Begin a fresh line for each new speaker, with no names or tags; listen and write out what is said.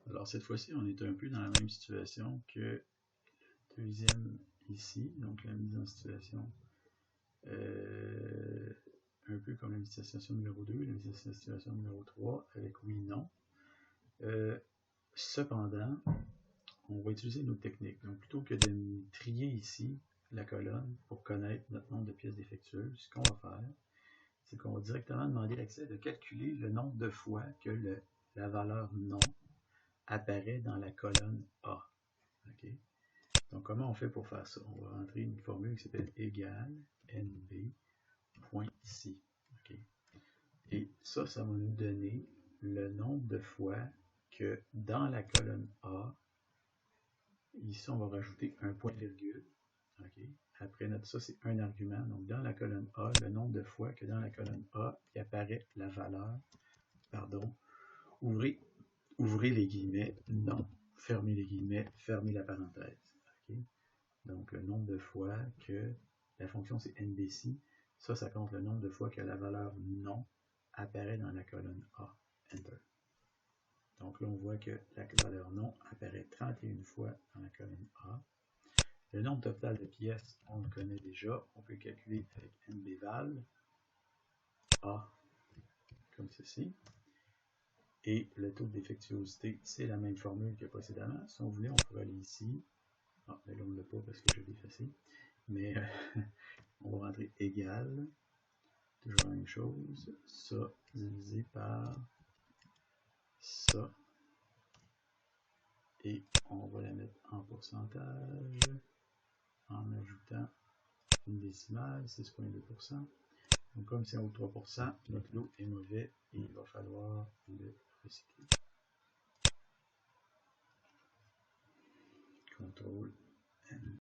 Alors cette fois-ci, on est un peu dans la même situation que deuxième ici, donc la mise en situation un peu comme la mise en situation numéro 2, la mise en situation numéro 3 avec oui, non. Cependant, on va utiliser une autre technique. Donc plutôt que de trier ici la colonne pour connaître notre nombre de pièces défectueuses, ce qu'on va faire, c'est qu'on va directement demander l'accès de calculer le nombre de fois que la valeur non apparaît dans la colonne A. Okay? Donc, comment on fait pour faire ça? On va rentrer une formule qui s'appelle égale NB, point ici. Okay? Et ça va nous donner le nombre de fois que dans la colonne A, ici, on va rajouter un point virgule. Okay? Après ça, c'est un argument. Donc, dans la colonne A, le nombre de fois que dans la colonne A, il apparaît la valeur, pardon, ouvrez les guillemets, non, fermez les guillemets, fermez la parenthèse. Okay? Donc, le nombre de fois que la fonction c'est NBC, ça compte le nombre de fois que la valeur non apparaît dans la colonne A. Enter. Donc là, on voit que la valeur non apparaît 31 fois dans la colonne A. Le nombre total de pièces, on le connaît déjà. On peut calculer avec NBval A comme ceci. Et le taux de défectuosité, c'est la même formule que précédemment. Si on voulait, on pourrait aller ici. Ah, mais là, on ne l'a pas parce que je l'ai effacé. Mais on va rentrer égal. Toujours la même chose. Ça divisé par ça. Et on va la mettre en pourcentage en ajoutant une décimale, 6,2%. Donc, comme c'est au 3%, notre lot est mauvais et il va falloir le recycler. CTRL N.